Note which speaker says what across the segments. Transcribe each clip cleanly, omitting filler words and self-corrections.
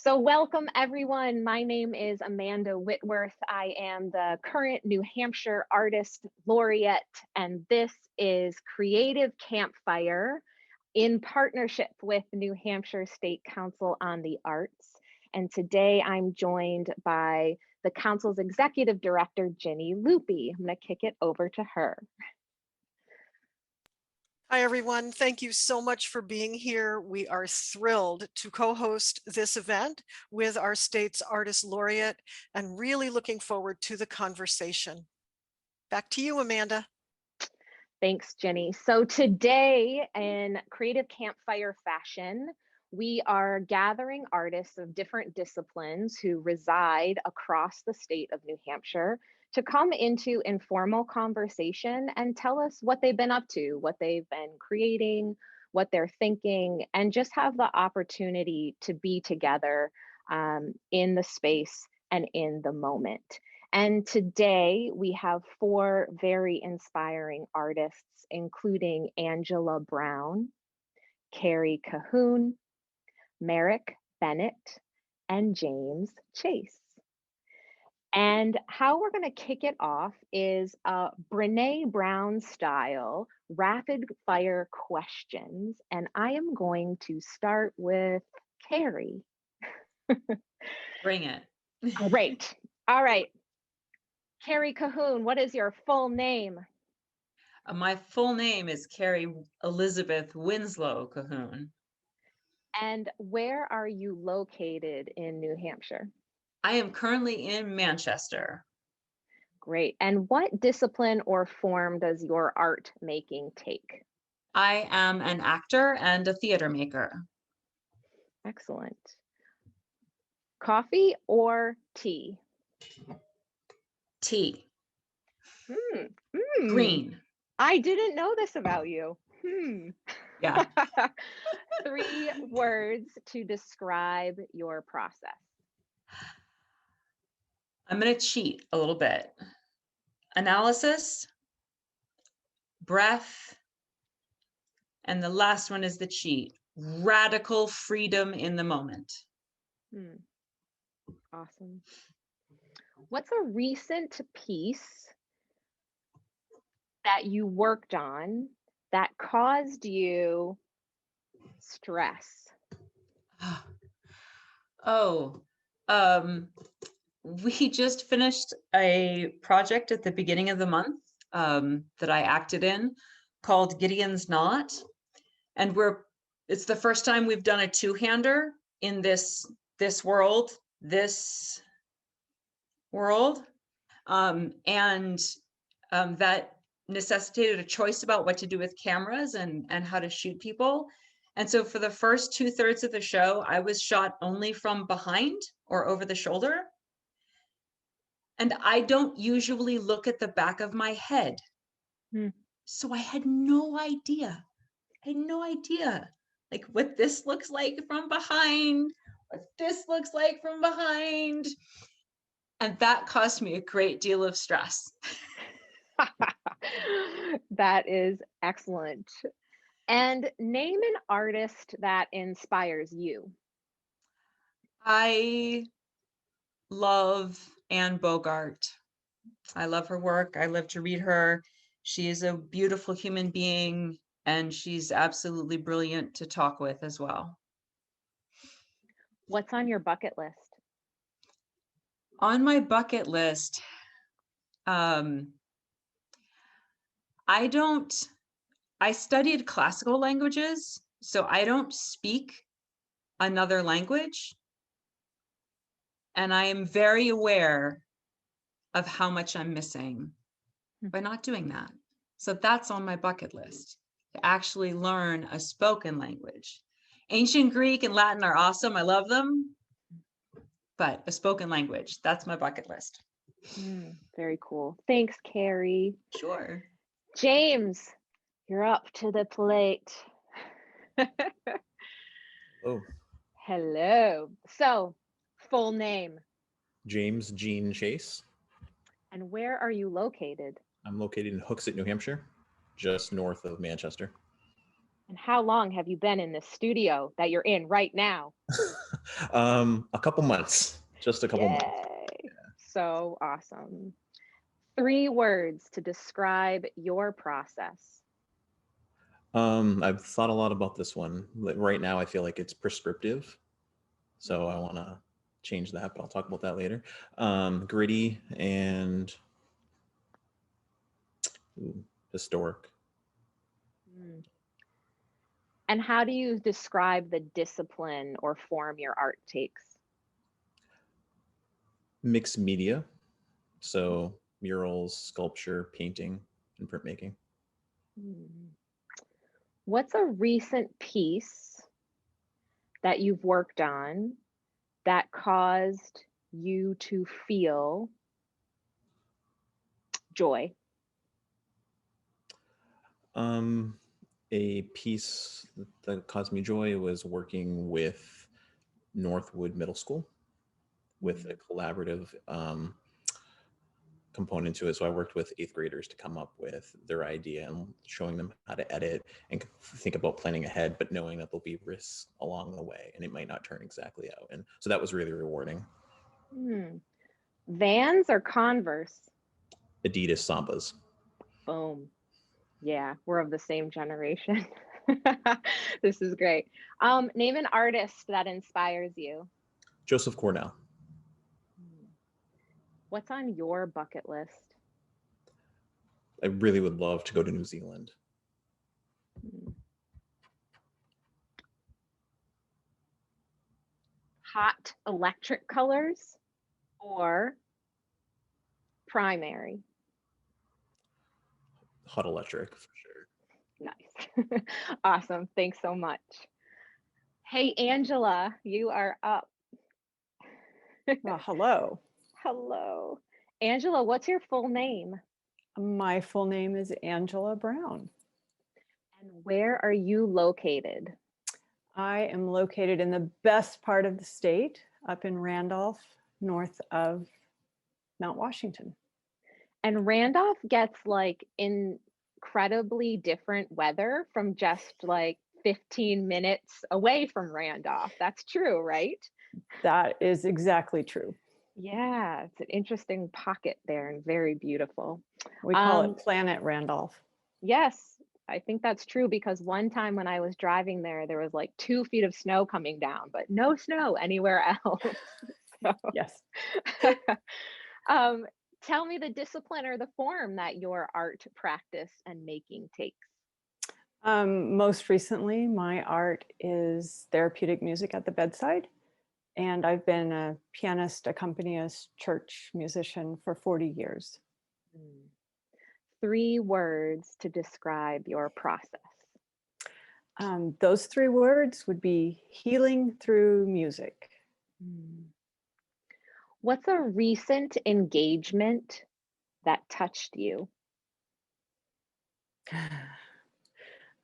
Speaker 1: So welcome everyone. My name is Amanda Whitworth. I am the current New Hampshire Artist Laureate, and this is Creative Campfire in partnership with New Hampshire State Council on the Arts. And today I'm joined by the council's executive director, Ginnie Lupi. I'm going to kick it over to her.
Speaker 2: Hi, everyone. Thank you so much for being here. We are thrilled to co-host this event with our state's Artist Laureate and really looking forward to the conversation. Back to you, Amanda.
Speaker 1: Thanks, Ginnie. So today, in Creative Campfire fashion, we are gathering artists of different disciplines who reside across the state of New Hampshire to come into informal conversation and tell us what they've been up to, what they've been creating, what they're thinking, and just have the opportunity to be together in the space and in the moment. And today we have 4 very inspiring artists, including Angela Brown, Carey Cahoon, Marek, Bennett, and James Chase. And how we're going to kick it off is Brene Brown style rapid fire questions. And I am going to start with Carey.
Speaker 3: Bring it.
Speaker 1: Great. All right. Carey Cahoon, what is your full name?
Speaker 3: My full name is Carey Elizabeth Winslow Cahoon.
Speaker 1: And where are you located in New Hampshire?
Speaker 3: I am currently in Manchester.
Speaker 1: Great. And what discipline or form does your art making take?
Speaker 3: I am an actor and a theater maker.
Speaker 1: Excellent. Coffee or tea?
Speaker 3: Tea. Green.
Speaker 1: I didn't know this about you.
Speaker 3: Yeah.
Speaker 1: 3 words to describe your process.
Speaker 3: I'm going to cheat a little bit. Analysis, breath, and the last one is the cheat. Radical freedom in the moment.
Speaker 1: Awesome. What's a recent piece that you worked on that caused you stress?
Speaker 3: We just finished a project at the beginning of the month that I acted in called Gideon's Knot. And it's the first time we've done a 2-hander in this world. That necessitated a choice about what to do with cameras and how to shoot people. And so for the first 2/3 of the show, I was shot only from behind or over the shoulder. And I don't usually look at the back of my head. So I had no idea. Like what this looks like from behind, what this looks like from behind. And that caused me a great deal of stress.
Speaker 1: That is excellent. And name an artist that inspires you.
Speaker 3: I love Anne Bogart. I love her work. I love to read her. She is a beautiful human being, and she's absolutely brilliant to talk with as well.
Speaker 1: What's on your bucket list?
Speaker 3: On my bucket list, I studied classical languages, so I don't speak another language. And I am very aware of how much I'm missing by not doing that. So that's on my bucket list, to actually learn a spoken language. Ancient Greek and Latin are awesome. I love them. But a spoken language, that's my bucket list.
Speaker 1: Very cool. Thanks, Carey.
Speaker 3: Sure.
Speaker 1: James, you're up to the plate.
Speaker 4: Oh.
Speaker 1: Hello. So, full name?
Speaker 4: James Gene Chase.
Speaker 1: And where are you located?
Speaker 4: I'm located in Hooksett, New Hampshire, just north of Manchester.
Speaker 1: And how long have you been in this studio that you're in right now?
Speaker 4: A couple months, just a couple months.
Speaker 1: Yay. So awesome. 3 words to describe your process.
Speaker 4: I've thought a lot about this one. Right now, I feel like it's prescriptive. So I want to change that, but I'll talk about that later. Gritty and historic.
Speaker 1: And how do you describe the discipline or form your art takes?
Speaker 4: Mixed media. So murals, sculpture, painting, and printmaking.
Speaker 1: What's a recent piece that you've worked on that caused you to feel joy?
Speaker 4: A piece that caused me joy was working with Northwood Middle School with a collaborative component to it. So I worked with 8th graders to come up with their idea and showing them how to edit and think about planning ahead, but knowing that there'll be risks along the way and it might not turn exactly out. And so that was really rewarding.
Speaker 1: Vans or Converse?
Speaker 4: Adidas Sambas.
Speaker 1: Boom. Yeah, we're of the same generation. This is great. Name an artist that inspires you.
Speaker 4: Joseph Cornell.
Speaker 1: What's on your bucket list?
Speaker 4: I really would love to go to New Zealand.
Speaker 1: Hot electric colors or primary?
Speaker 4: Hot electric for sure.
Speaker 1: Nice. Awesome. Thanks so much. Hey, Angela, you are up.
Speaker 5: Well, hello.
Speaker 1: Hello. Angela, what's your full name?
Speaker 5: My full name is Angela Brown.
Speaker 1: And where are you located?
Speaker 5: I am located in the best part of the state, up in Randolph, north of Mount Washington.
Speaker 1: And Randolph gets like incredibly different weather from just like 15 minutes away from Randolph. That's true, right?
Speaker 5: That is exactly true.
Speaker 1: Yeah, it's an interesting pocket there and very beautiful.
Speaker 5: We call it Planet Randolph.
Speaker 1: Yes, I think that's true because one time when I was driving there, there was like 2 feet of snow coming down, but no snow anywhere else. So,
Speaker 5: Yes.
Speaker 1: Tell me the discipline or the form that your art practice and making takes.
Speaker 5: Most recently, my art is therapeutic music at the bedside. And I've been a pianist, accompanist, church musician for 40 years.
Speaker 1: 3 words to describe your process.
Speaker 5: Those 3 words would be healing through music.
Speaker 1: What's a recent engagement that touched you?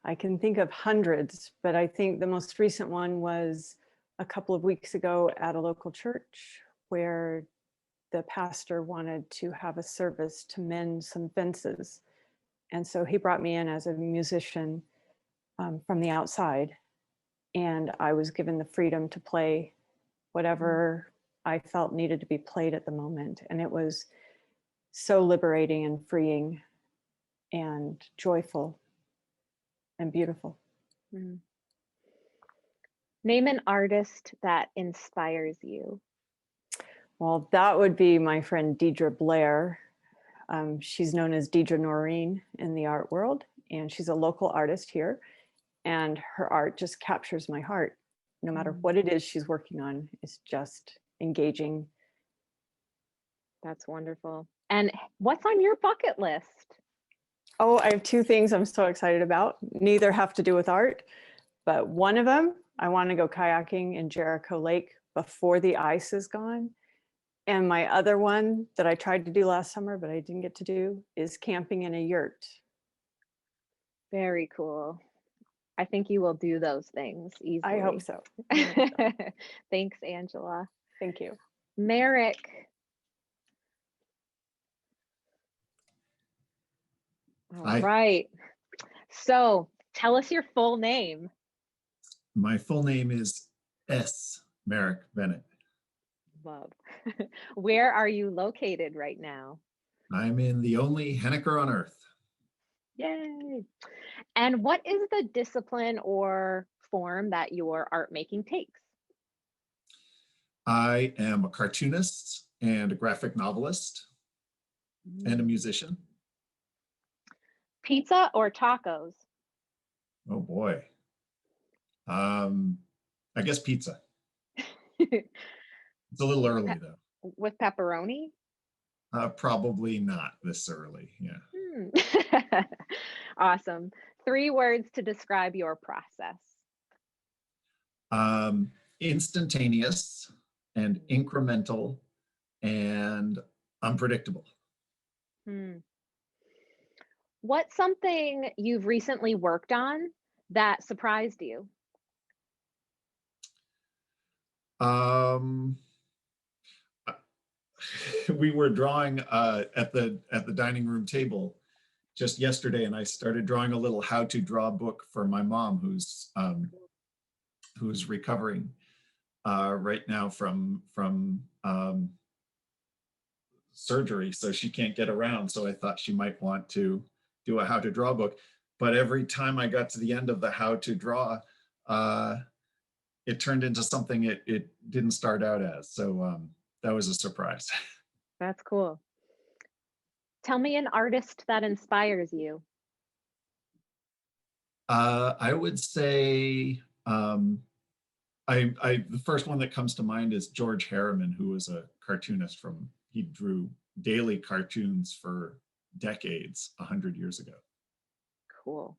Speaker 5: I can think of hundreds, but I think the most recent one was a couple of weeks ago at a local church where the pastor wanted to have a service to mend some fences. And so he brought me in as a musician from the outside, and I was given the freedom to play whatever I felt needed to be played at the moment. And it was so liberating and freeing and joyful and beautiful.
Speaker 1: Name an artist that inspires you.
Speaker 5: Well, that would be my friend Deidre Blair. She's known as Deidre Noreen in the art world, and she's a local artist here. And her art just captures my heart. No matter what it is she's working on, it's just engaging.
Speaker 1: That's wonderful. And what's on your bucket list?
Speaker 5: Oh, I have 2 things I'm so excited about. Neither have to do with art, but one of them, I want to go kayaking in Jericho Lake before the ice is gone. And my other one that I tried to do last summer, but I didn't get to do, is camping in a yurt.
Speaker 1: Very cool. I think you will do those things easily.
Speaker 5: I hope so.
Speaker 1: Thanks, Angela.
Speaker 5: Thank you.
Speaker 1: Marek. All
Speaker 6: Hi.
Speaker 1: right. So Tell us your full name.
Speaker 6: My full name is Marek Bennett.
Speaker 1: Love. Where are you located right now?
Speaker 6: I'm in the only Henniker on earth.
Speaker 1: Yay. And what is the discipline or form that your art making takes?
Speaker 6: I am a cartoonist and a graphic novelist and a musician.
Speaker 1: Pizza or tacos?
Speaker 6: Oh boy. I guess pizza. It's a little early though.
Speaker 1: With pepperoni?
Speaker 6: Probably not this early. Yeah.
Speaker 1: Awesome. 3 words to describe your process.
Speaker 6: Instantaneous and incremental and unpredictable.
Speaker 1: What's something you've recently worked on that surprised you?
Speaker 6: We were drawing at the dining room table just yesterday, and I started drawing a little how to draw book for my mom, who's recovering right now from surgery, so she can't get around. So I thought she might want to do a how to draw book. But every time I got to the end of the how to draw, it turned into something it didn't start out as. So that was a surprise.
Speaker 1: That's cool. Tell me an artist that inspires you.
Speaker 6: I would say the first one that comes to mind is George Harriman, who was a cartoonist he drew daily cartoons for decades, 100 years ago.
Speaker 1: Cool.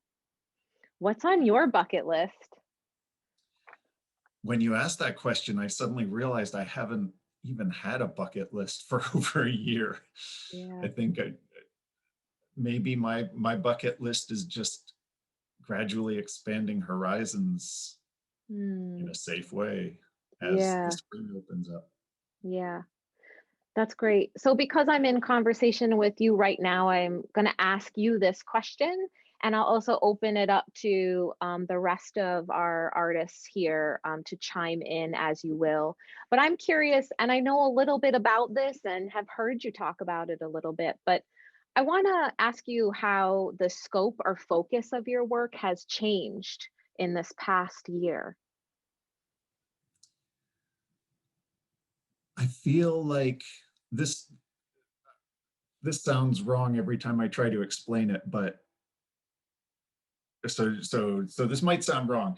Speaker 1: What's on your bucket list?
Speaker 6: When you asked that question, I suddenly realized I haven't even had a bucket list for over a year.
Speaker 1: Yeah.
Speaker 6: I think maybe my bucket list is just gradually expanding horizons in a safe way as the spring opens up.
Speaker 1: Yeah, that's great. So because I'm in conversation with you right now, I'm going to ask you this question, and I'll also open it up to the rest of our artists here to chime in as you will. But I'm curious, and I know a little bit about this and have heard you talk about it a little bit, but I want to ask you how the scope or focus of your work has changed in this past year.
Speaker 6: I feel like this sounds wrong every time I try to explain it, but so this might sound wrong.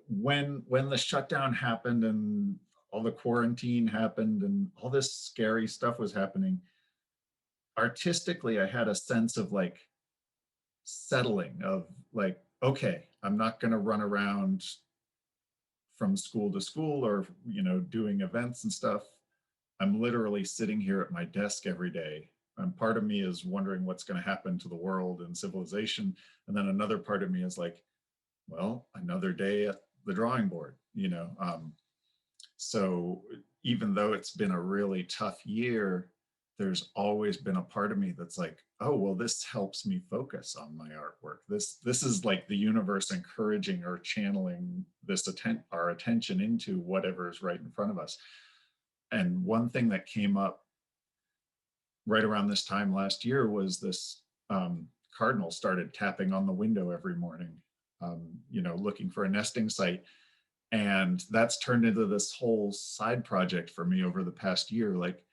Speaker 6: When the shutdown happened and all the quarantine happened and all this scary stuff was happening, artistically, I had a sense of like settling, of like, okay, I'm not going to run around from school to school or, doing events and stuff. I'm literally sitting here at my desk every day. And part of me is wondering what's going to happen to the world and civilization. And then another part of me is like, well, another day at the drawing board, So even though it's been a really tough year, there's always been a part of me that's like, oh, well, this helps me focus on my artwork. This is like the universe encouraging or channeling our attention into whatever is right in front of us. And one thing that came up right around this time last year was this cardinal started tapping on the window every morning, looking for a nesting site. And that's turned into this whole side project for me over the past year. Like,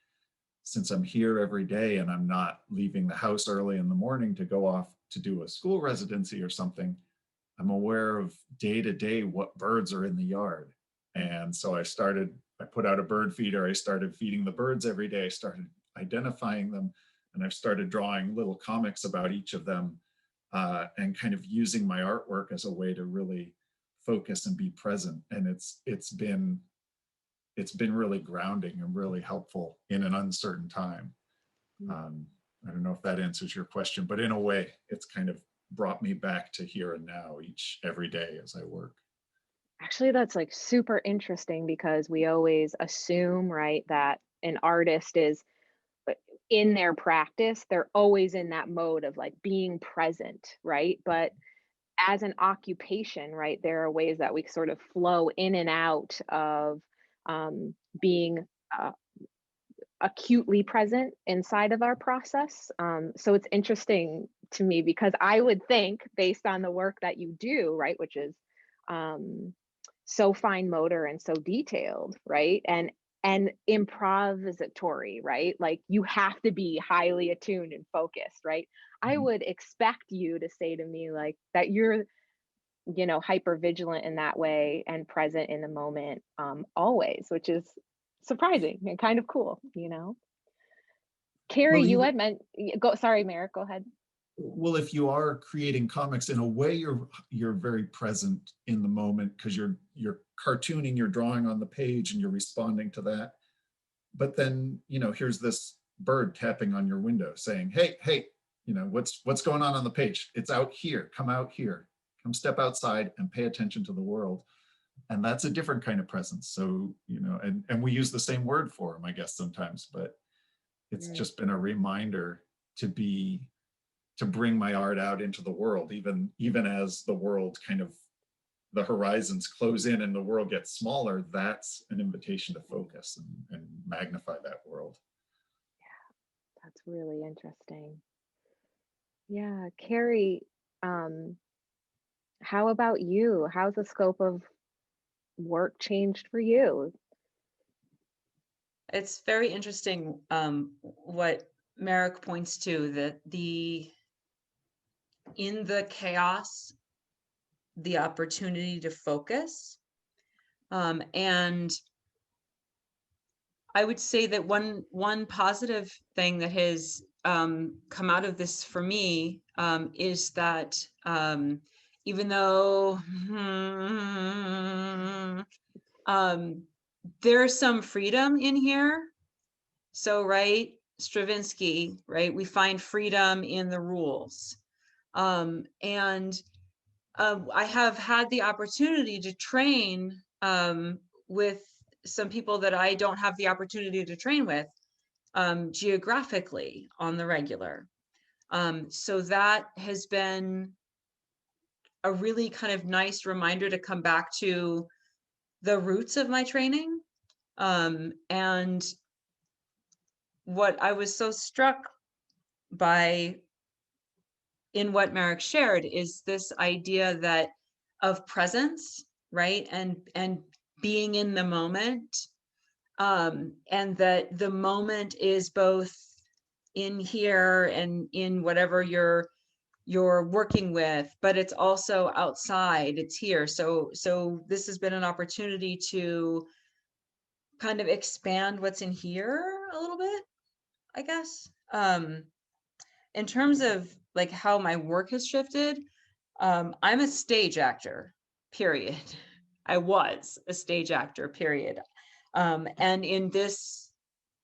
Speaker 6: since I'm here every day and I'm not leaving the house early in the morning to go off to do a school residency or something, I'm aware of day to day what birds are in the yard. And so I put out a bird feeder. I started feeding the birds every day. I started identifying them, and I've started drawing little comics about each of them, and kind of using my artwork as a way to really focus and be present. And it's been really grounding and really helpful in an uncertain time. I don't know if that answers your question, but in a way, it's kind of brought me back to here and now every day as I work.
Speaker 1: Actually, that's like super interesting, because we always assume, right, that an artist is in their practice, they're always in that mode of like being present, right? But as an occupation, right, there are ways that we sort of flow in and out of being acutely present inside of our process. So it's interesting to me because I would think, based on the work that you do, right, which is so fine motor and so detailed, right, and improvisatory, right, like you have to be highly attuned and focused, right. I would expect you to say to me like that you're, you know, hyper vigilant in that way and present in the moment always, which is surprising and kind of cool, you know. Carey,
Speaker 6: Well,
Speaker 1: you
Speaker 6: you,
Speaker 1: had meant go, sorry, Marek, go ahead.
Speaker 6: well, if you are creating comics, in a way, you're very present in the moment because you're cartooning, you're drawing on the page, and you're responding to that. But then, you know, here's this bird tapping on your window saying, "Hey, hey, you know, what's going on the page? It's out here. Come out here. Come step outside and pay attention to the world." And that's a different kind of presence. So, you know, and we use the same word for them, I guess, sometimes, but it's just been a reminder to bring my art out into the world, even as the world kind of, the horizons close in and the world gets smaller. That's an invitation to focus and magnify that world.
Speaker 1: Yeah, that's really interesting. Yeah, Carey, how about you? How's the scope of work changed for you?
Speaker 3: It's very interesting what Marek points to, that in the chaos, the opportunity to focus. And I would say that one positive thing that has come out of this for me is that even though there's some freedom in here. So, right, Stravinsky, right, we find freedom in the rules. And I have had the opportunity to train with some people that I don't have the opportunity to train with geographically on the regular. So that has been a really kind of nice reminder to come back to the roots of my training. And what I was so struck by in what Marek shared is this idea that of presence, right? And being in the moment. And that the moment is both in here and in whatever you're working with, but it's also outside, it's here. So this has been an opportunity to kind of expand what's in here a little bit, I guess. In terms of like how my work has shifted, I'm a stage actor, period. I was a stage actor, period. And in this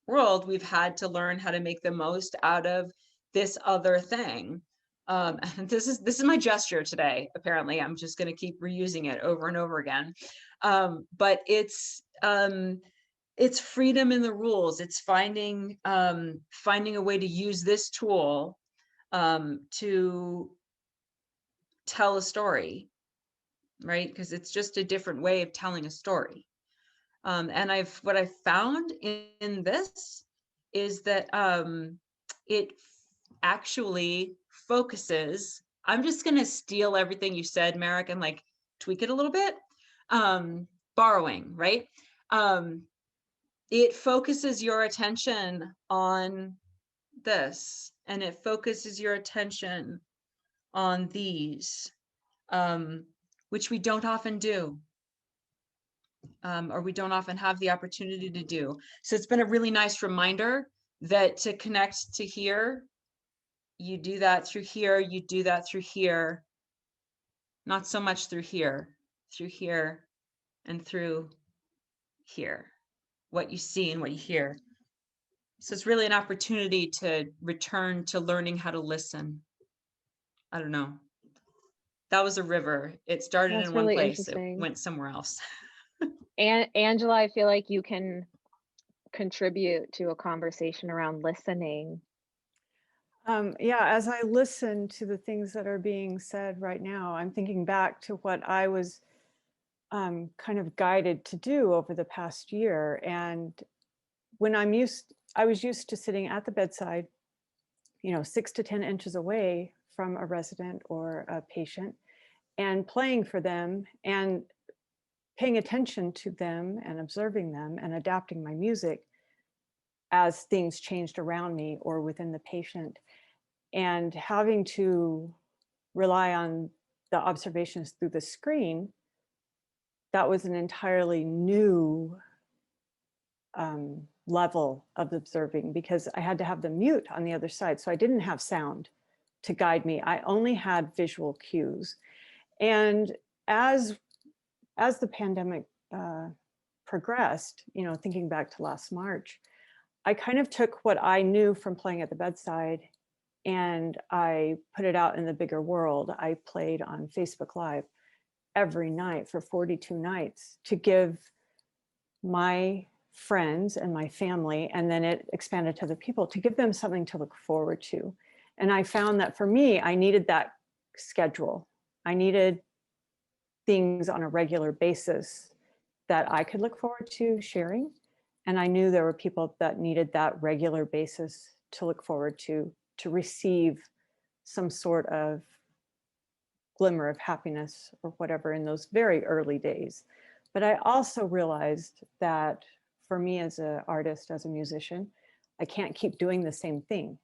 Speaker 3: world, we've had to learn how to make the most out of this other thing. And this is my gesture today. Apparently, I'm just going to keep reusing it over and over again. But it's freedom in the rules. It's finding a way to use this tool to tell a story, right? Because it's just a different way of telling a story. And what I've found in this is that it actually focuses. I'm just going to steal everything you said, Marek, and like tweak it a little bit. Borrowing, right? It focuses your attention on this, and it focuses your attention on these, which we don't often do. Or we don't often have the opportunity to do. So it's been a really nice reminder that to connect to here, you do that through here, you do that through here, not so much through here, and through here, what you see and what you hear. So it's really an opportunity to return to learning how to listen. I don't know. That was a river. It started
Speaker 1: That's
Speaker 3: in one
Speaker 1: really
Speaker 3: place, it
Speaker 1: interesting.
Speaker 3: went somewhere else.
Speaker 1: And Angela, I feel like you can contribute to a conversation around listening.
Speaker 5: Yeah, as I listen to the things that are being said right now, I'm thinking back to what I was kind of guided to do over the past year. And when I was used to sitting at the bedside, 6 to 10 inches away from a resident or a patient and playing for them and paying attention to them and observing them and adapting my music as things changed around me or within the patient, and having to rely on the observations through the screen. That was an entirely new level of observing, because I had to have the mute on the other side. So I didn't have sound to guide me. I only had visual cues. And as the pandemic progressed, thinking back to last March, I kind of took what I knew from playing at the bedside and I put it out in the bigger world. I played on Facebook Live every night for 42 nights to give my friends and my family, and then it expanded to the people, to give them something to look forward to. And I found that for me, I needed that schedule. I needed things on a regular basis that I could look forward to sharing. And I knew there were people that needed that regular basis to look forward to receive some sort of glimmer of happiness or whatever in those very early days. But I also realized that for me as an artist, as a musician, I can't keep doing the same thing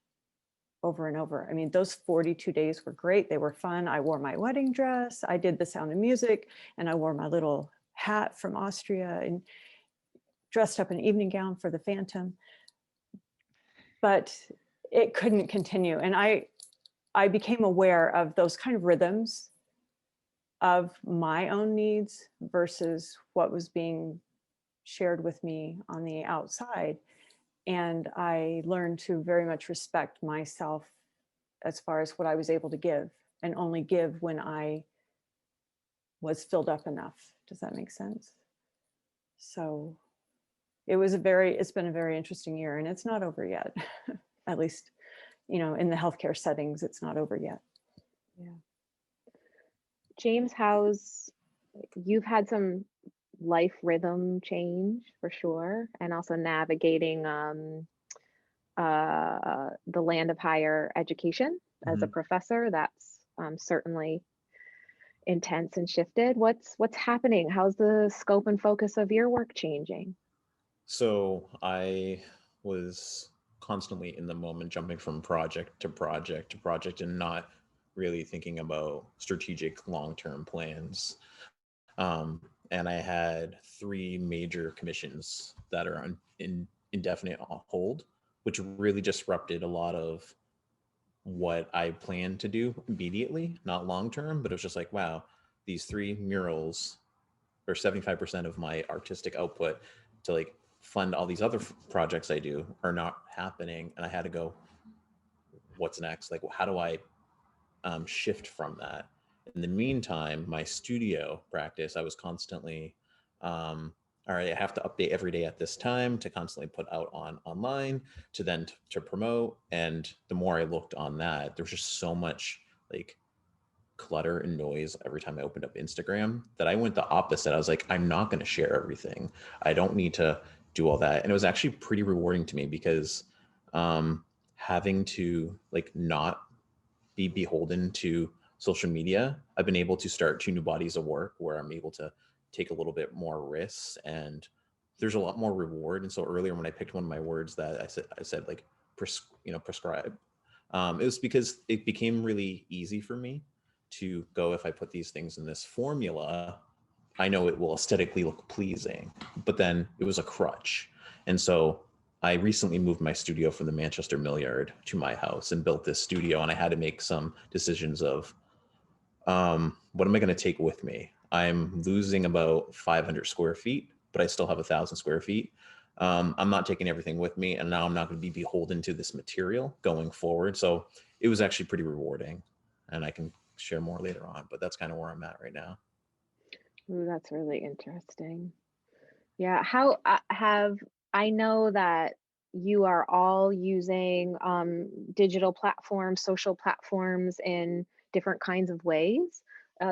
Speaker 5: over and over. I mean, those 42 days were great. They were fun. I wore my wedding dress. I did The Sound of Music, and I wore my little hat from Austria and dressed up in an evening gown for the Phantom. But it couldn't continue. And I became aware of those kind of rhythms of my own needs versus what was being shared with me on the outside. And I learned to very much respect myself as far as what I was able to give, and only give when I was filled up enough. Does that make sense? So it's been a very interesting year, and it's not over yet. At least, in the healthcare settings, it's not over yet. Yeah.
Speaker 1: James, you've had some life rhythm change for sure, and also navigating the land of higher education as a professor. That's certainly intense and shifted. What's happening? How's the scope and focus of your work changing?
Speaker 4: So I was constantly in the moment, jumping from project to project to project, and not really thinking about strategic long-term plans. And I had 3 major commissions that are in indefinite hold, which really disrupted a lot of what I planned to do immediately, not long-term, but it was just like, wow, these 3 murals or 75% of my artistic output to like fund all these other projects I do are not happening. And I had to go, what's next? Like, how do I shift from that? In the meantime, my studio practice, I was constantly, all right, I have to update every day at this time to constantly put out online to then to promote. And the more I looked on that, there was just so much like clutter and noise every time I opened up Instagram that I went the opposite. I was like, I'm not going to share everything. I don't need to do all that. And it was actually pretty rewarding to me, because having to like not be beholden to social media, I've been able to start 2 new bodies of work where I'm able to take a little bit more risks, and there's a lot more reward. And so earlier when I picked one of my words that I said like, prescribe, it was because it became really easy for me to go, if I put these things in this formula, I know it will aesthetically look pleasing, but then it was a crutch. And so I recently moved my studio from the Manchester Mill Yard to my house and built this studio. And I had to make some decisions of what am I going to take with me? I'm losing about 500 square feet, but I still have 1,000 square feet. I'm not taking everything with me, and now I'm not going to be beholden to this material going forward. So it was actually pretty rewarding, and I can share more later on, but that's kind of where I'm at right now.
Speaker 1: Ooh, that's really interesting. Yeah, I know that you are all using digital platforms, social platforms in different kinds of ways.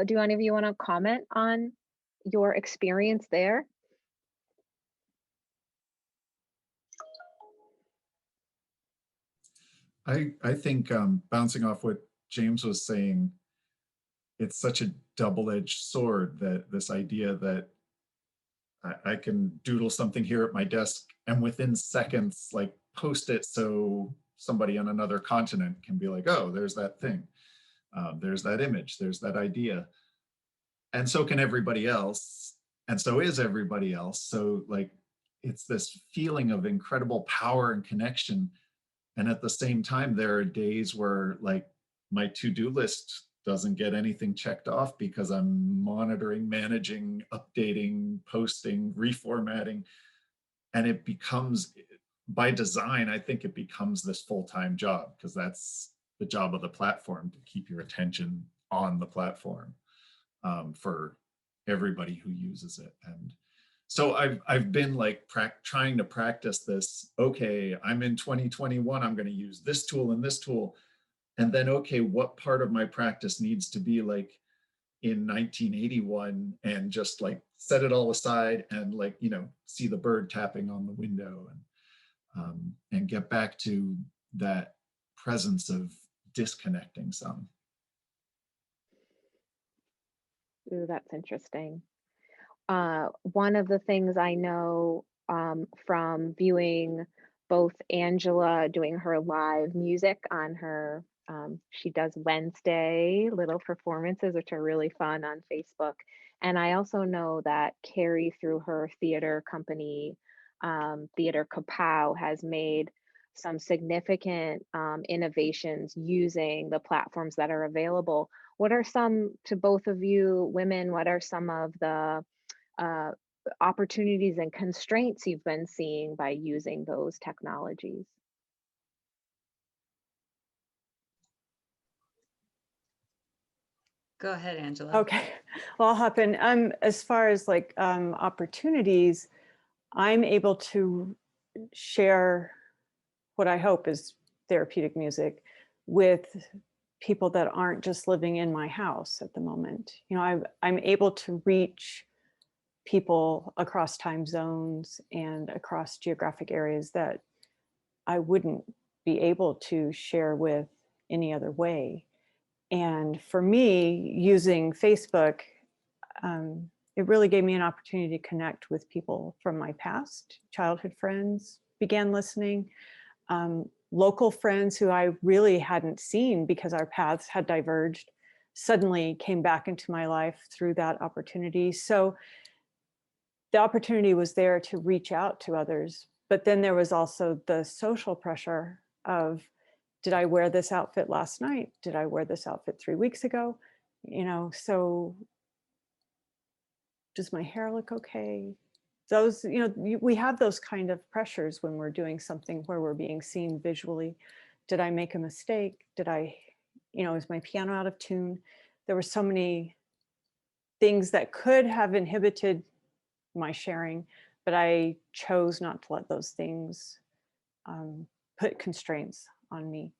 Speaker 1: Do any of you want to comment on your experience there?
Speaker 6: I think bouncing off what James was saying, it's such a double-edged sword, that this idea that I can doodle something here at my desk and within seconds, like post it so somebody on another continent can be like, oh, there's that thing. There's that image, there's that idea. And so can everybody else. And so is everybody else. So like, it's this feeling of incredible power and connection. And at the same time, there are days where like my to-do list doesn't get anything checked off because I'm monitoring, managing, updating, posting, reformatting. And it becomes, by design, I think it becomes this full-time job, because that's the job of the platform, to keep your attention on the platform for everybody who uses it. And so I've been like trying to practice this. Okay, I'm in 2021, I'm going to use this tool and this tool. And then, okay, what part of my practice needs to be like in 1981, and just like set it all aside and like, you know, see the bird tapping on the window, and get back to that presence of disconnecting some.
Speaker 1: Ooh, that's interesting. One of the things I know from viewing both Angela doing her live music on her, she does Wednesday little performances, which are really fun on Facebook. And I also know that Carey, through her theater company, Theater Kapow, has made some significant innovations using the platforms that are available. What are some, to both of you women, what are some of the opportunities and constraints you've been seeing by using those technologies?
Speaker 3: Go ahead, Angela.
Speaker 5: Okay, well, I'll hop in. As far as like opportunities, I'm able to share what I hope is therapeutic music with people that aren't just living in my house at the moment. You know, I'm able to reach people across time zones and across geographic areas that I wouldn't be able to share with any other way. And for me, using Facebook, it really gave me an opportunity to connect with people from my past, childhood friends, began listening, local friends who I really hadn't seen because our paths had diverged, suddenly came back into my life through that opportunity. So the opportunity was there to reach out to others, but then there was also the social pressure of, did I wear this outfit last night? Did I wear this outfit 3 weeks ago? You know, so does my hair look okay? Those, you know, we have those kind of pressures when we're doing something where we're being seen visually. Did I make a mistake? Did I, you know, is my piano out of tune? There were so many things that could have inhibited my sharing, but I chose not to let those things put constraints on me.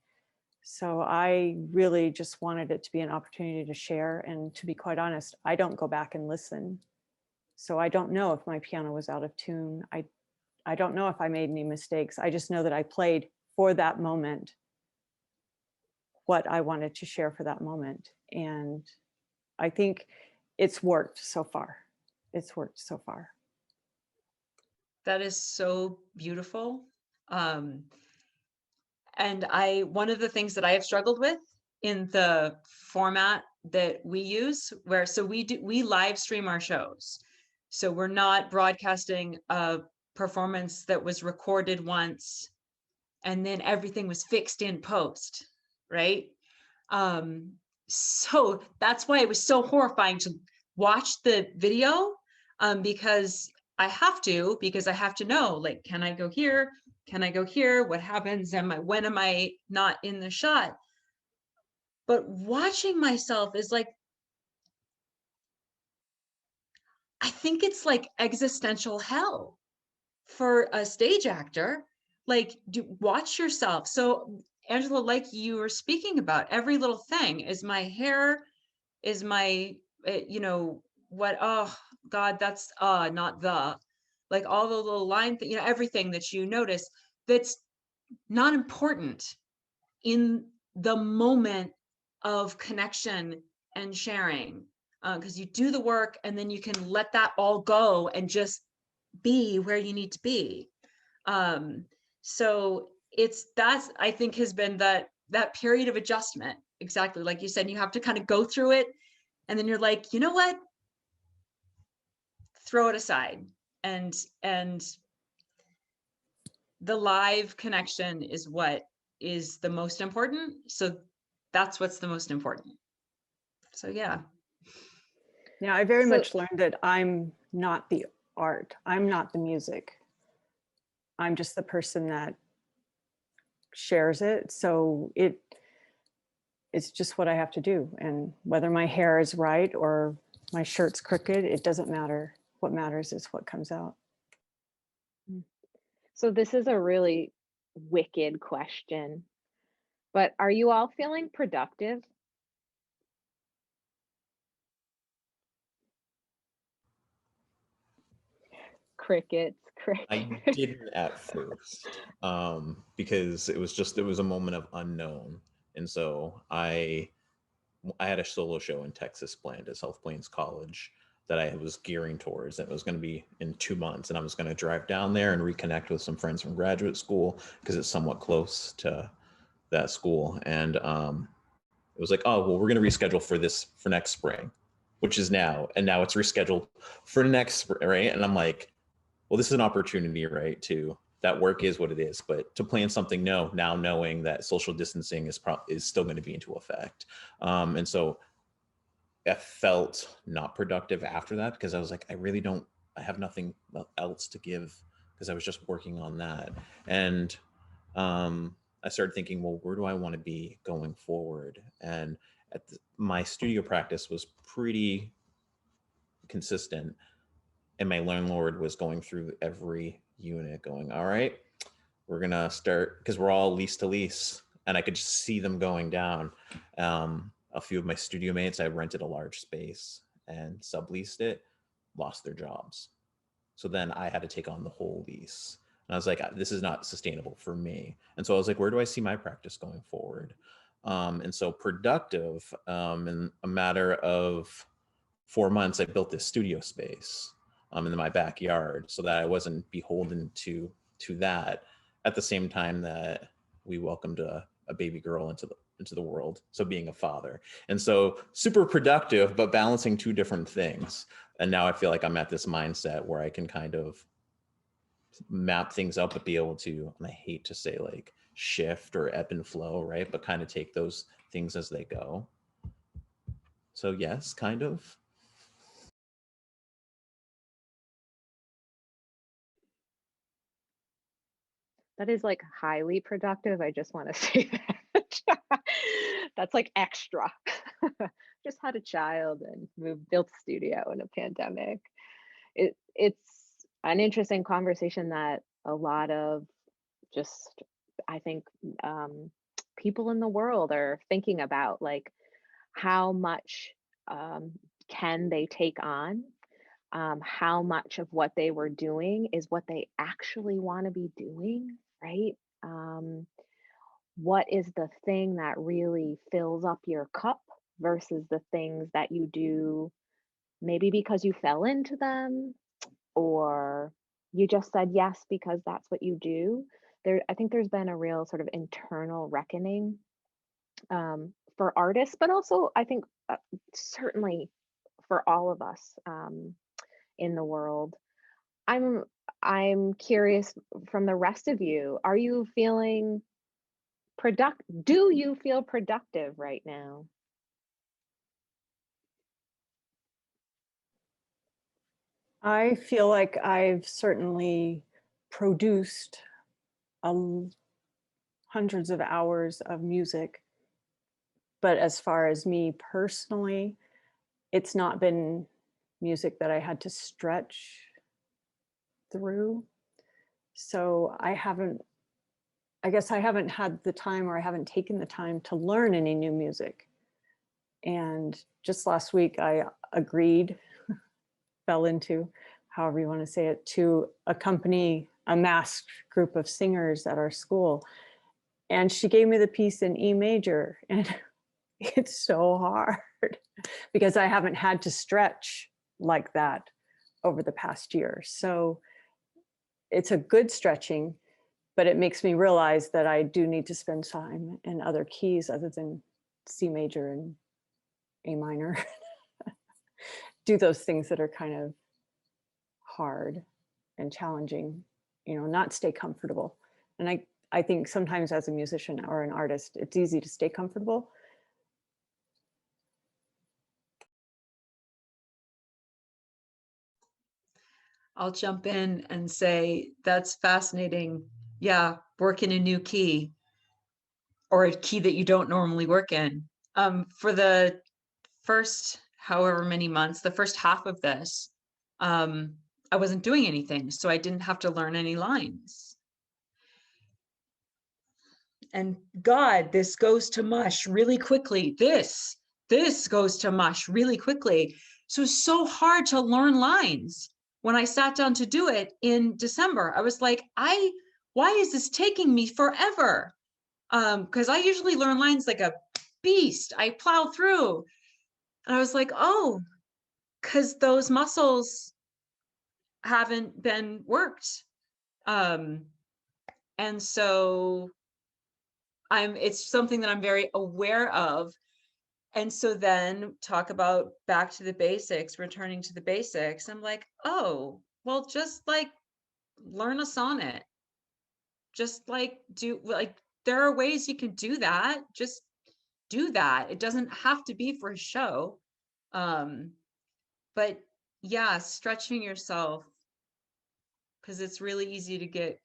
Speaker 5: So I really just wanted it to be an opportunity to share. And to be quite honest, I don't go back and listen. So I don't know if my piano was out of tune. I don't know if I made any mistakes. I just know that I played for that moment what I wanted to share for that moment. And I think it's worked so far. It's worked so far.
Speaker 3: That is so beautiful. And one of the things that I have struggled with in the format that we use, so we live stream our shows. So we're not broadcasting a performance that was recorded once and then everything was fixed in post, right? So that's why it was so horrifying to watch the video, because I have to know, like, can I go here? Can I go here? What happens? When am I not in the shot? But watching myself is like, I think it's like existential hell for a stage actor, like, watch yourself. So Angela, like you were speaking about, every little thing, is my hair, is my, you know, what, oh God, that's not the, like all the little line, you know, everything that you notice that's not important in the moment of connection and sharing, because you do the work and then you can let that all go and just be where you need to be. So that's, I think, has been that period of adjustment. Exactly. Like you said, you have to kind of go through it, and then you're like, you know what? Throw it aside. And the live connection is what is the most important. So that's what's the most important. So yeah.
Speaker 5: Yeah, I very
Speaker 1: So-
Speaker 5: much learned that I'm not the art. I'm not the music. I'm just the person that shares it. So it's just what I have to do. And whether my hair is right or my shirt's crooked, it doesn't matter. What matters is what comes out.
Speaker 1: So this is a really wicked question, but are you all feeling productive? Crickets,
Speaker 4: I
Speaker 1: crickets.
Speaker 4: didn't at first, because it was a moment of unknown, and so I had a solo show in Texas planned at South Plains College that I was gearing towards. It was going to be in 2 months, and I was going to drive down there and reconnect with some friends from graduate school because it's somewhat close to that school. And it was like, oh well, we're going to reschedule for next spring, which is now, and now it's rescheduled for next spring, right? And I'm like, well, this is an opportunity, right? To that work is what it is, but to plan something now knowing that social distancing is still going to be into effect, and so I felt not productive after that because I was like, I have nothing else to give because I was just working on that, and I started thinking, well, where do I want to be going forward? And my studio practice was pretty consistent, and my landlord was going through every unit going, all right, we're gonna start, because we're all lease to lease, and I could just see them going down. A few of my studio mates, I rented a large space and subleased it, lost their jobs, so then I had to take on the whole lease, and I was like, this is not sustainable for me. And so I was like, where do I see my practice going forward? And so productive, in a matter of 4 months, I built this studio space in my backyard so that I wasn't beholden to that, at the same time that we welcomed a baby girl into the world. So being a father. And so super productive, but balancing two different things. And now I feel like I'm at this mindset where I can kind of map things up, but be able to, and I hate to say like shift or ebb and flow, right? But kind of take those things as they go. So yes, kind of.
Speaker 1: That is like highly productive. I just want to say that. That's like extra. Just had a child and built a studio in a pandemic. It's an interesting conversation that a lot of just, I think, people in the world are thinking about, like how much can they take on? How much of what they were doing is what they actually want to be doing, right? What is the thing that really fills up your cup versus the things that you do maybe because you fell into them, or you just said yes because that's what you do. I think there's been a real sort of internal reckoning for artists, but also I think certainly for all of us in the world. I'm curious from the rest of you, are you feeling do you feel productive right now?
Speaker 5: I feel like I've certainly produced hundreds of hours of music. But as far as me personally, it's not been music that I had to stretch through. So I haven't I guess I haven't had the time, or I haven't taken the time to learn any new music. And just last week I agreed, fell into, however you want to say it, to accompany a masked group of singers at our school. And she gave me the piece in E major, and it's so hard because I haven't had to stretch like that over the past year. So it's a good stretching, but it makes me realize that I do need to spend time in other keys other than C major and A minor. Do those things that are kind of hard and challenging, you know, not stay comfortable. And I think sometimes as a musician or an artist, it's easy to stay comfortable.
Speaker 3: I'll jump in and say that's fascinating. Yeah, work in a new key or a key that you don't normally work in. For the first however many months, the first half of this, I wasn't doing anything, so I didn't have to learn any lines. And God, this goes to mush really quickly. This goes to mush really quickly. So it's so hard to learn lines. When I sat down to do it in December, I was like, why is this taking me forever? Because I usually learn lines like a beast. I plow through. And I was like, oh, because those muscles haven't been worked. And so it's something that I'm very aware of. And so then talk about back to the basics, returning to the basics. I'm like, oh, well, just like learn a sonnet. Just like there are ways you can do that. Just do that. It doesn't have to be for a show. But yeah, stretching yourself, because it's really easy to get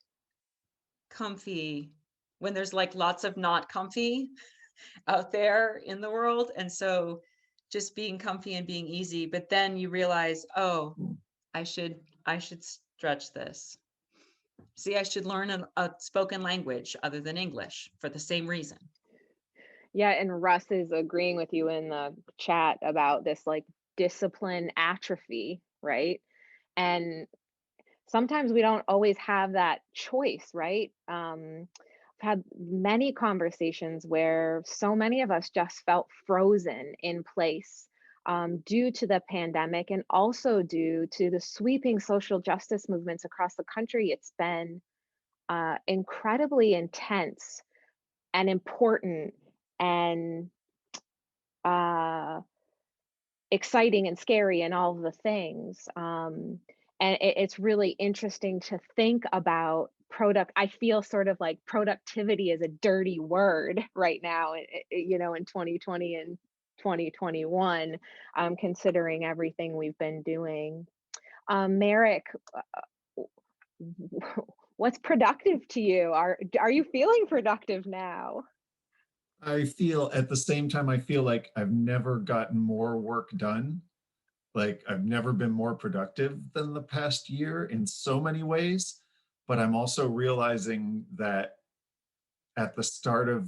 Speaker 3: comfy when there's like lots of not comfy out there in the world. And so just being comfy and being easy, but then you realize, oh, I should stretch this. See, I should learn a spoken language other than English for the same reason.
Speaker 1: Yeah, and Russ is agreeing with you in the chat about this like discipline atrophy, right? And sometimes we don't always have that choice, right? I've had many conversations where so many of us just felt frozen in place due to the pandemic, and also due to the sweeping social justice movements across the country. It's been incredibly intense and important and exciting and scary and all of the things. And it's really interesting to think about I feel sort of like productivity is a dirty word right now, you know, in 2020 and 2021, considering everything we've been doing. Marek, what's productive to you? Are you feeling productive now?
Speaker 6: I feel at the same time, I feel like I've never gotten more work done. Like I've never been more productive than the past year in so many ways. But I'm also realizing that at the start of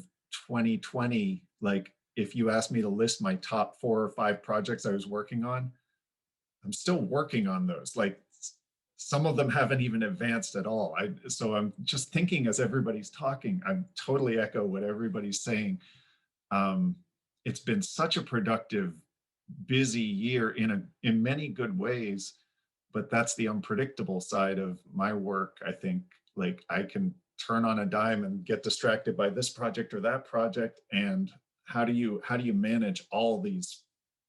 Speaker 6: 2020, like if you asked me to list my top 4 or 5 projects I was working on, I'm still working on those. Like some of them haven't even advanced at all. So I'm just thinking as everybody's talking, I totally echo what everybody's saying. It's been such a productive, busy year in many good ways, but that's the unpredictable side of my work. I think like I can turn on a dime and get distracted by this project or that project. And how do you manage all this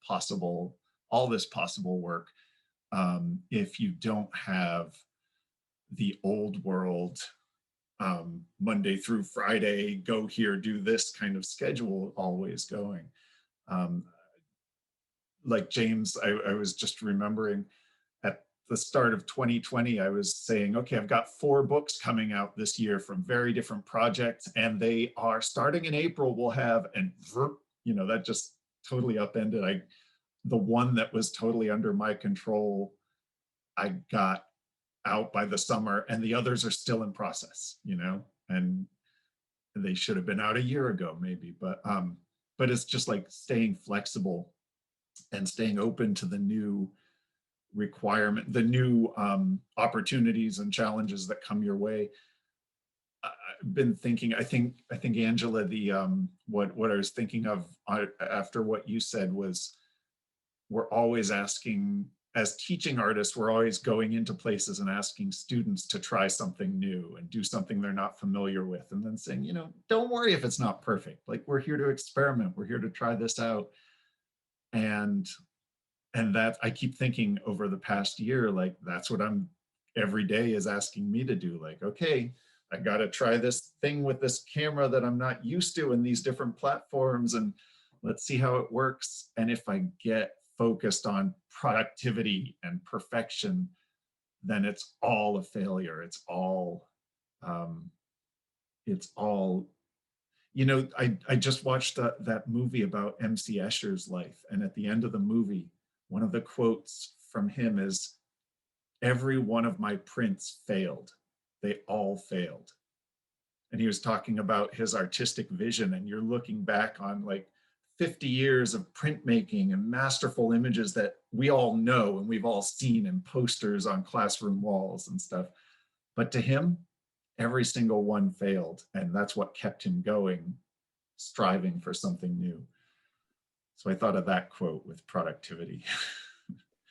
Speaker 6: possible work if you don't have the old world Monday through Friday, go here, do this kind of schedule always going. Like James, I was just remembering at the start of 2020, I was saying, okay, I've got 4 books coming out this year from very different projects, and they are starting in April, we'll have, and you know, that just totally upended. The one that was totally under my control, I got out by the summer, and the others are still in process, you know, and they should have been out a year ago maybe, but it's just like staying flexible and staying open to the new requirement, the new opportunities and challenges that come your way. I've been thinking, I think Angela, the what I was thinking of after what you said was, we're always asking, as teaching artists, we're always going into places and asking students to try something new and do something they're not familiar with, and then saying, you know, don't worry if it's not perfect. Like, we're here to experiment. We're here to try this out. And that, I keep thinking over the past year, like, that's what I'm every day is asking me to do. Like, okay, I got to try this thing with this camera that I'm not used to in these different platforms, and let's see how it works. And if I get focused on productivity and perfection, then it's all a failure. It's all, you know, I just watched that movie about MC Escher's life. And at the end of the movie, one of the quotes from him is, "Every one of my prints failed. They all failed." And he was talking about his artistic vision, and you're looking back on like 50 years of printmaking and masterful images that we all know and we've all seen in posters on classroom walls and stuff. But to him, every single one failed. And that's what kept him going, striving for something new. So I thought of that quote with productivity.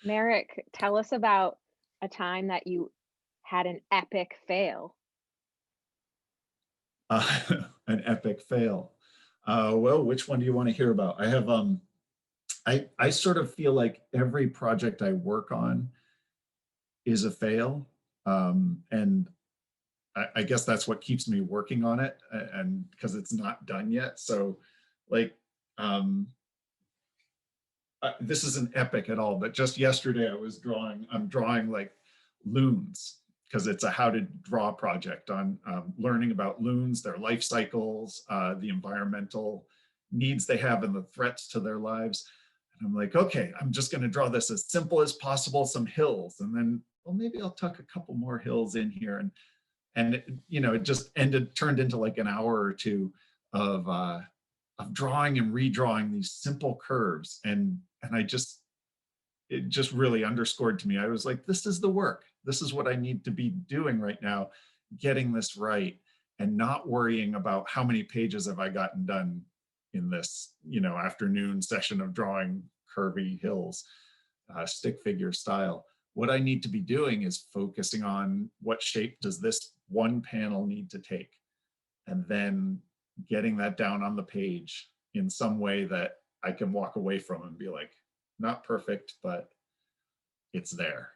Speaker 1: Marek, tell us about a time that you had an epic fail.
Speaker 6: An epic fail. Well, which one do you want to hear about? I have, I sort of feel like every project I work on is a fail. And I guess that's what keeps me working on it, and because it's not done yet. So like, this isn't epic at all, but just yesterday I'm drawing like loons, because it's a how to draw project on learning about loons, their life cycles, the environmental needs they have and the threats to their lives. And I'm like, okay, I'm just going to draw this as simple as possible, some hills. And then, well, maybe I'll tuck a couple more hills in here. And it, you know, it just turned into like an hour or two of drawing and redrawing these simple curves. And it just really underscored to me. I was like, this is the work. This is what I need to be doing right now, getting this right, and not worrying about how many pages have I gotten done in this, you know, afternoon session of drawing curvy hills, stick figure style. What I need to be doing is focusing on what shape does this one panel need to take, and then getting that down on the page in some way that I can walk away from and be like, not perfect, but it's there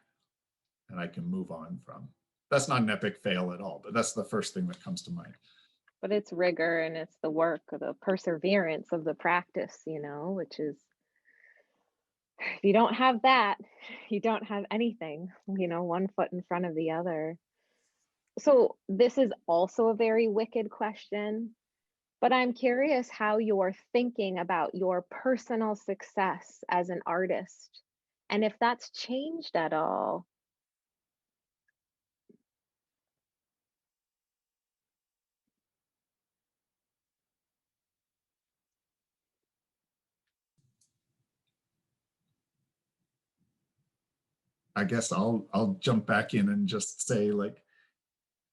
Speaker 6: and I can move on from. That's not an epic fail at all, but that's the first thing that comes to mind.
Speaker 1: But it's rigor, and it's the work, the perseverance of the practice, you know, which is, if you don't have that, you don't have anything, you know, one foot in front of the other. So this is also a very wicked question, but I'm curious how you're thinking about your personal success as an artist, and if that's changed at all.
Speaker 6: I guess I'll jump back in and just say, like,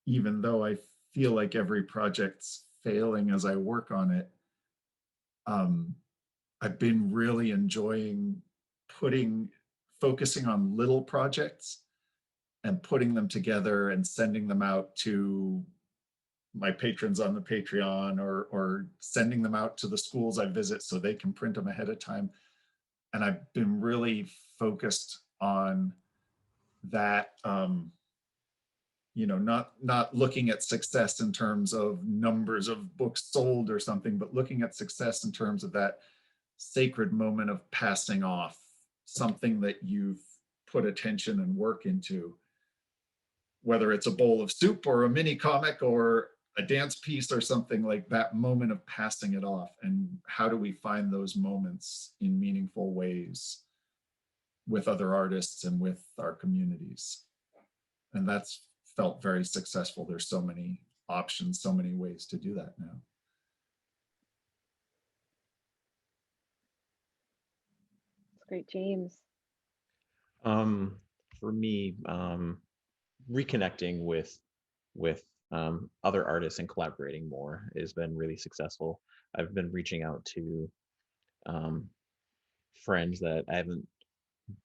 Speaker 6: even though I feel like every project's failing as I work on it, I've been really enjoying focusing on little projects and putting them together and sending them out to my patrons on the Patreon, or sending them out to the schools I visit so they can print them ahead of time. And I've been really focused on that, you know, not looking at success in terms of numbers of books sold or something, but looking at success in terms of that sacred moment of passing off something that you've put attention and work into, whether it's a bowl of soup or a mini comic or a dance piece or something, like that moment of passing it off. And how do we find those moments in meaningful ways with other artists and with our communities? And that's felt very successful. There's so many options, so many ways to do that now.
Speaker 1: Great, James.
Speaker 4: For me, reconnecting with other artists and collaborating more has been really successful. I've been reaching out to friends that I haven't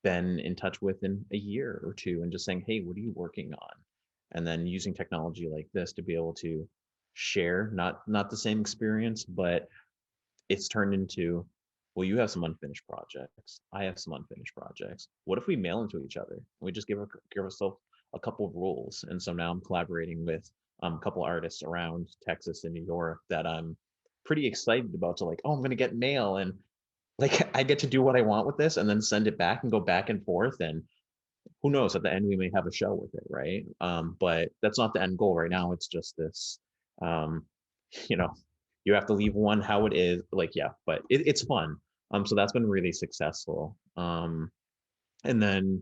Speaker 4: been in touch with in a year or two and just saying, hey, what are you working on? And then using technology like this to be able to share, not the same experience, but it's turned into, well, you have some unfinished projects, I have some unfinished projects. What if we mail them to each other? We just give ourselves a couple of rules. And so now I'm collaborating with a couple artists around Texas and New York that I'm pretty excited about, to like, oh, I'm going to get mail, and like I get to do what I want with this and then send it back and go back and forth. And who knows, at the end we may have a show with it, right? But that's not the end goal right now. It's just this, you know, you have to leave one how it is, like, yeah, but it's fun. So that's been really successful. And then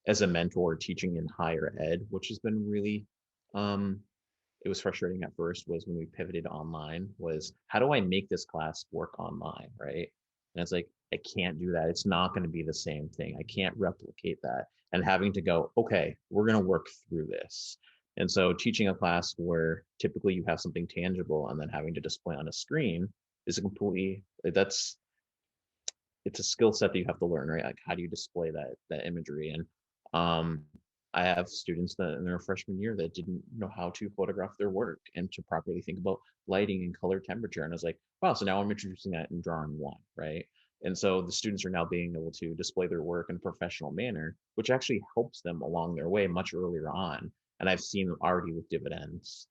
Speaker 4: as a mentor, teaching in higher ed, which has been really, it was frustrating at first, was when we pivoted online, was how do I make this class work online, right? And it's like, I can't do that. It's not going to be the same thing. I can't replicate that. And having to go, okay, we're going to work through this. And so teaching a class where typically you have something tangible and then having to display on a screen is a completely, it's a skill set that you have to learn, right? Like, how do you display that imagery? And I have students that in their freshman year that didn't know how to photograph their work and to properly think about lighting and color temperature. And I was like, wow, so now I'm introducing that in drawing one, right? And so the students are now being able to display their work in a professional manner, which actually helps them along their way much earlier on. And I've seen them already with dividends.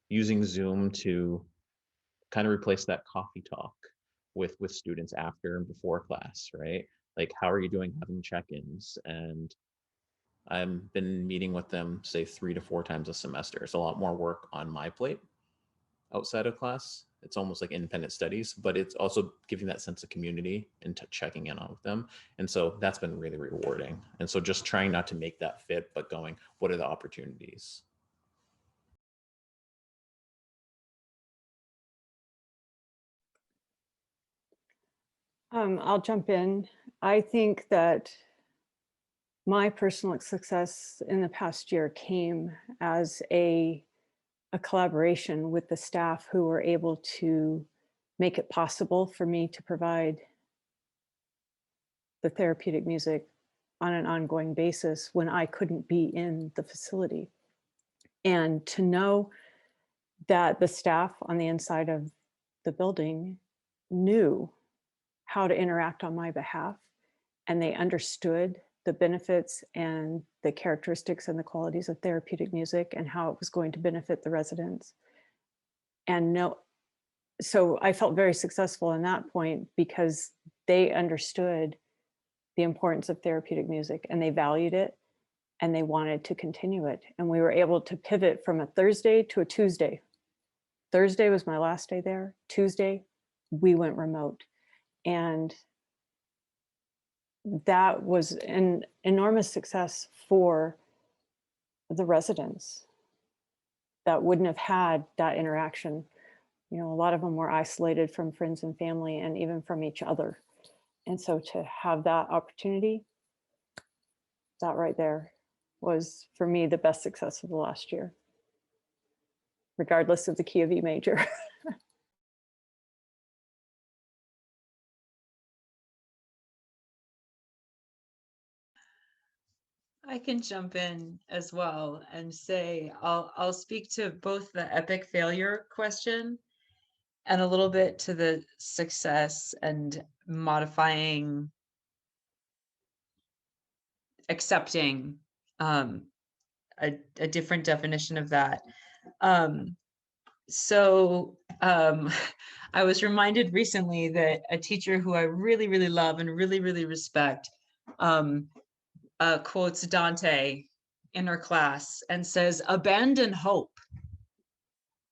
Speaker 4: Using Zoom to kind of replace that coffee talk with students after and before class, right? Like, how are you doing, having check-ins? And I've been meeting with them, say 3 to 4 times a semester. It's a lot more work on my plate outside of class. It's almost like independent studies, but it's also giving that sense of community and checking in on with them. And so that's been really rewarding. And so just trying not to make that fit, but going, what are the opportunities?
Speaker 5: I'll jump in. I think that my personal success in the past year came as a collaboration with the staff who were able to make it possible for me to provide the therapeutic music on an ongoing basis when I couldn't be in the facility. And to know that the staff on the inside of the building knew how to interact on my behalf, and they understood the benefits and the characteristics and the qualities of therapeutic music and how it was going to benefit the residents. And so I felt very successful in that point because they understood the importance of therapeutic music and they valued it and they wanted to continue it. And we were able to pivot from a Thursday to a Tuesday. Thursday was my last day there. Tuesday, we went remote. And that was an enormous success for the residents that wouldn't have had that interaction. You know, a lot of them were isolated from friends and family and even from each other. And so to have that opportunity, that right there was for me the best success of the last year, regardless of the key of E major.
Speaker 3: I can jump in as well and say I'll speak to both the epic failure question and a little bit to the success and modifying, accepting a different definition of that. I was reminded recently that a teacher who I really, really love and really, really respect quotes Dante in her class and says, abandon hope.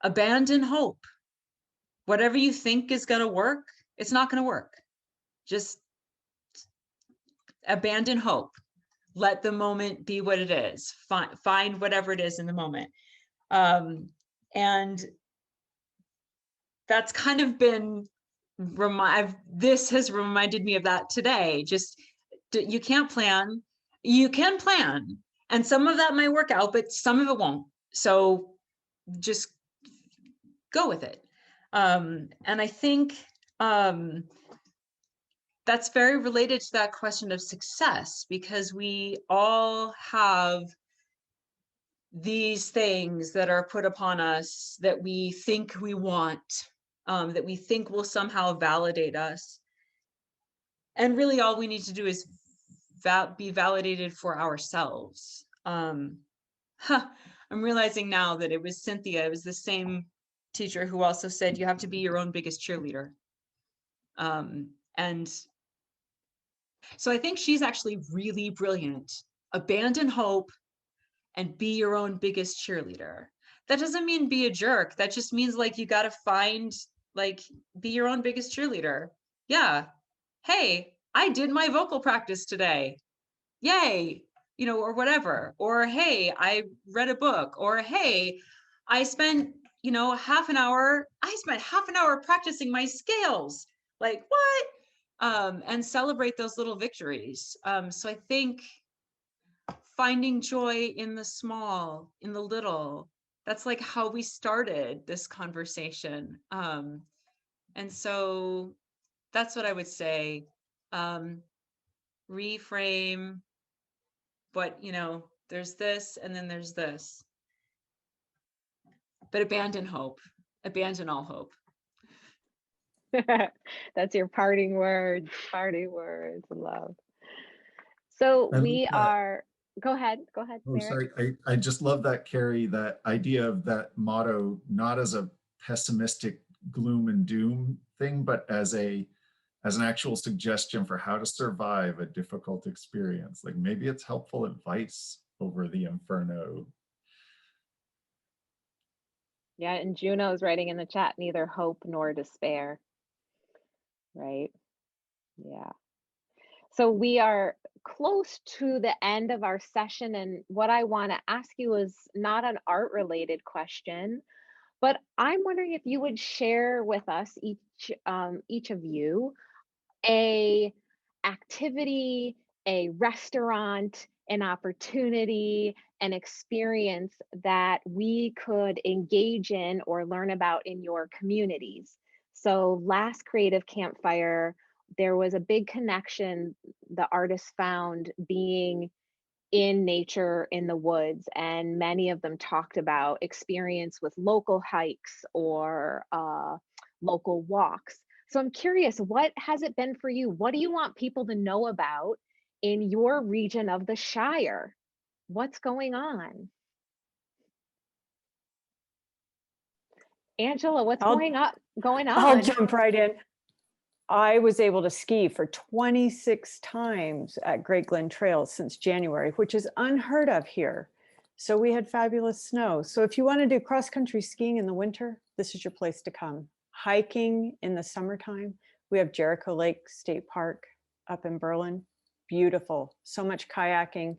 Speaker 3: Abandon hope. Whatever you think is going to work, it's not going to work. Just abandon hope. Let the moment be what it is. Find whatever it is in the moment. And that's kind of been this has reminded me of that today. Just you can't plan. You can plan, and some of that might work out, but some of it won't. So just go with it. And I think that's very related to that question of success, because we all have these things that are put upon us that we think we want, that we think will somehow validate us. And really all we need to do is be validated for ourselves. I'm realizing now that it was Cynthia, it was the same teacher who also said you have to be your own biggest cheerleader. And so I think she's actually really brilliant. Abandon hope and be your own biggest cheerleader. That doesn't mean be a jerk. That just means like, you got to find, like, be your own biggest cheerleader. Yeah. Hey, I did my vocal practice today. Yay. You know, or whatever. Or, hey, I read a book. Or, hey, I spent, you know, half an hour practicing my scales. Like, what? And celebrate those little victories. So I think finding joy in the small, in the little, that's like how we started this conversation. And so that's what I would say. Reframe, but you know, there's this and then there's this. But abandon hope, abandon all hope.
Speaker 1: That's your parting words, love. So we are, go ahead,
Speaker 6: Oh,
Speaker 1: Marek.
Speaker 6: sorry. I just love that, Carey, that idea of that motto, not as a pessimistic gloom and doom thing, but as an actual suggestion for how to survive a difficult experience. Like maybe it's helpful advice over the inferno.
Speaker 1: Yeah, and Juno's writing in the chat, neither hope nor despair. Right? Yeah. So we are close to the end of our session, and what I want to ask you is not an art related question, but I'm wondering if you would share with us, each of you, a activity, a restaurant, an opportunity, an experience that we could engage in or learn about in your communities. So last Creative Campfire, there was a big connection the artists found being in nature in the woods, and many of them talked about experience with local hikes or local walks. So I'm curious, what has it been for you? What do you want people to know about in your region of the Shire? What's going on? Angela, what's going on?
Speaker 5: I'll jump right in. I was able to ski for 26 times at Great Glen Trail since January, which is unheard of here. So we had fabulous snow. So if you want to do cross-country skiing in the winter, this is your place to come. Hiking in the summertime, we have Jericho Lake State Park up in Berlin. Beautiful. So much kayaking,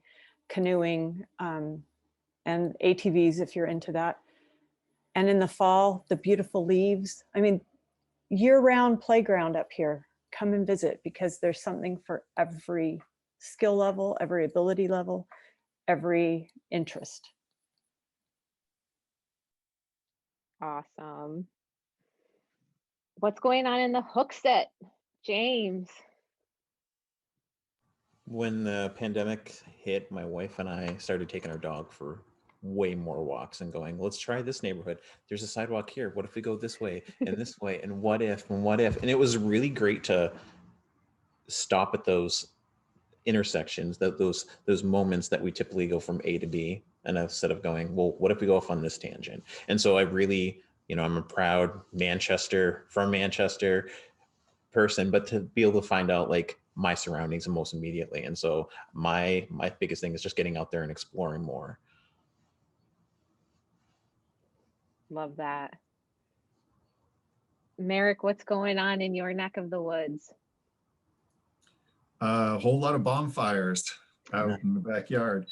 Speaker 5: canoeing, and ATVs if you're into that. And in the fall, the beautiful leaves. I mean, year-round playground up here. Come and visit, because there's something for every skill level, every ability level, every interest.
Speaker 1: Awesome. What's going on in the Hooksett, James?
Speaker 4: When the pandemic hit, my wife and I started taking our dog for way more walks and going, let's try this neighborhood. There's a sidewalk here. What if we go this way and this way? And what if, and what if? And it was really great to stop at those intersections, those moments that we typically go from A to B. And instead of going, well, what if we go off on this tangent? And so I really, I'm a proud Manchester person, but to be able to find out like my surroundings most immediately. And so my biggest thing is just getting out there and exploring more.
Speaker 1: Love that. Marek, what's going on in your neck of the woods?
Speaker 6: A whole lot of bonfires out in the backyard.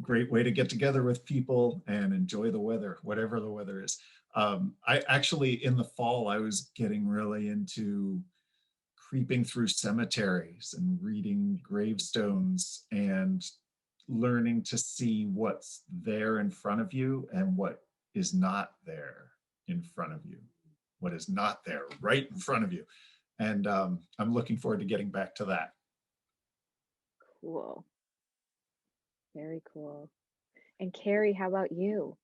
Speaker 6: Great way to get together with people and enjoy the weather, whatever the weather is. I actually, in the fall, I was getting really into creeping through cemeteries and reading gravestones and learning to see what's there in front of you and what is not there in front of you, what is not there right in front of you. And I'm looking forward to getting back to that.
Speaker 1: Cool. Very cool. And Carey, how about you?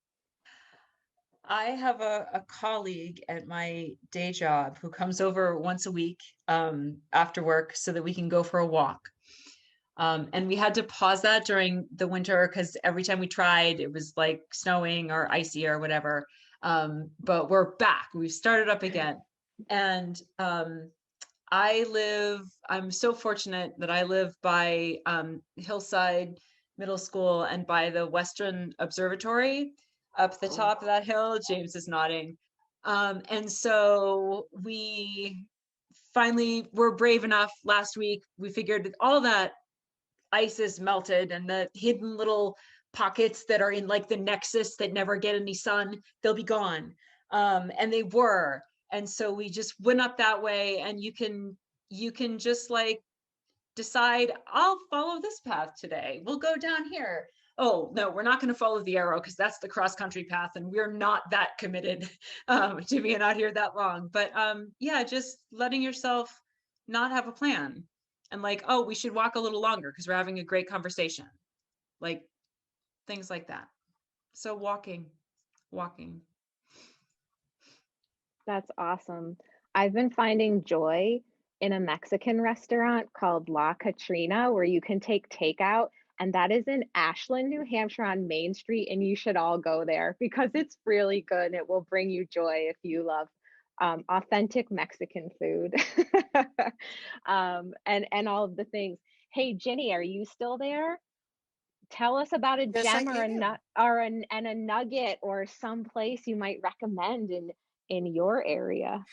Speaker 3: I have a colleague at my day job who comes over once a week after work so that we can go for a walk. And we had to pause that during the winter because every time we tried, it was like snowing or icy or whatever. But we're back. We've started up again. And I'm so fortunate that I live by Hillside Middle School and by the Western Observatory up the top of that hill. James is nodding. And so we finally were brave enough last week. We figured all that ice is melted and the hidden little pockets that are in like the nexus that never get any sun, they'll be gone. And they were. And so we just went up that way, and you can just like decide, I'll follow this path today. We'll go down here. Oh, no, we're not going to follow the arrow because that's the cross-country path, and we're not that committed to being out here that long. But yeah, just letting yourself not have a plan and like, oh, we should walk a little longer because we're having a great conversation. Like things like that. So walking.
Speaker 1: That's awesome. I've been finding joy in a Mexican restaurant called La Catrina where you can take takeout, and that is in Ashland, New Hampshire on Main Street, and you should all go there because it's really good. It will bring you joy if you love authentic Mexican food and all of the things. Hey, Ginny, are you still there? Tell us about a
Speaker 2: Yes, I
Speaker 1: gem or a
Speaker 2: am.
Speaker 1: nut or a nugget or some place you might recommend in your area.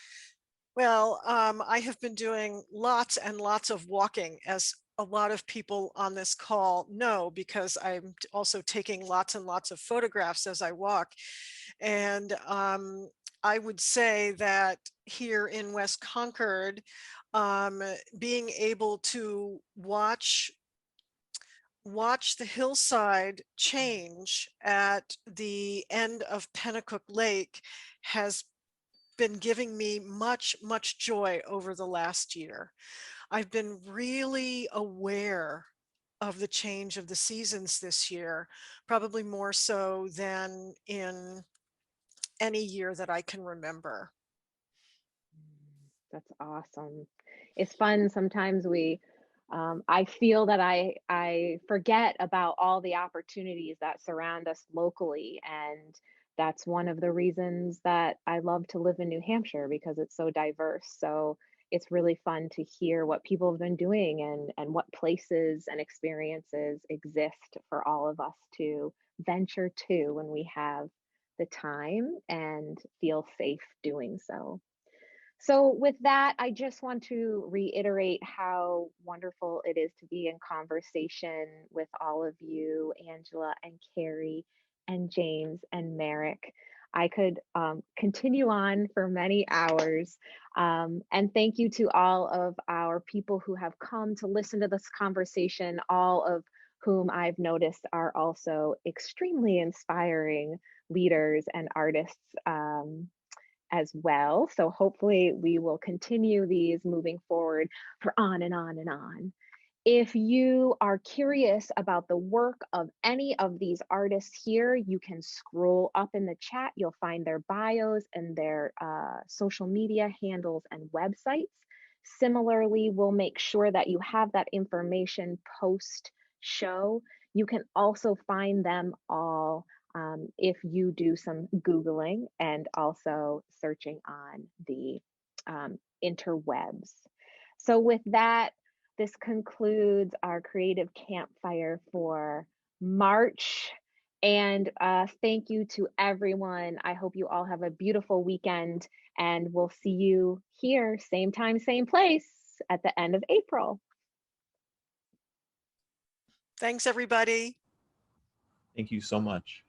Speaker 2: Well, I have been doing lots and lots of walking, as a lot of people on this call know, because I'm also taking lots and lots of photographs as I walk. And I would say that here in West Concord, being able to watch the hillside change at the end of Pennacook Lake has been giving me much joy over the last year. I've been really aware of the change of the seasons this year, probably more so than in any year that I can remember.
Speaker 1: That's awesome. It's fun. Sometimes I feel that I forget about all the opportunities that surround us locally. And that's one of the reasons that I love to live in New Hampshire because it's so diverse. So it's really fun to hear what people have been doing and what places and experiences exist for all of us to venture to when we have the time and feel safe doing so. So, with that, I just want to reiterate how wonderful it is to be in conversation with all of you, Angela and Carey and James and Marek. I could continue on for many hours. And thank you to all of our people who have come to listen to this conversation, all of whom I've noticed are also extremely inspiring leaders and artists. As well. So hopefully we will continue these moving forward for on and on and on. If you are curious about the work of any of these artists here, you can scroll up in the chat. You'll find their bios and their social media handles and websites. Similarly, we'll make sure that you have that information post show. You can also find them all if you do some Googling and also searching on the interwebs. So with that, this concludes our creative campfire for March. And thank you to everyone. I hope you all have a beautiful weekend, and we'll see you here, same time, same place at the end of April.
Speaker 2: Thanks, everybody.
Speaker 4: Thank you so much.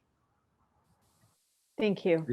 Speaker 5: Thank you.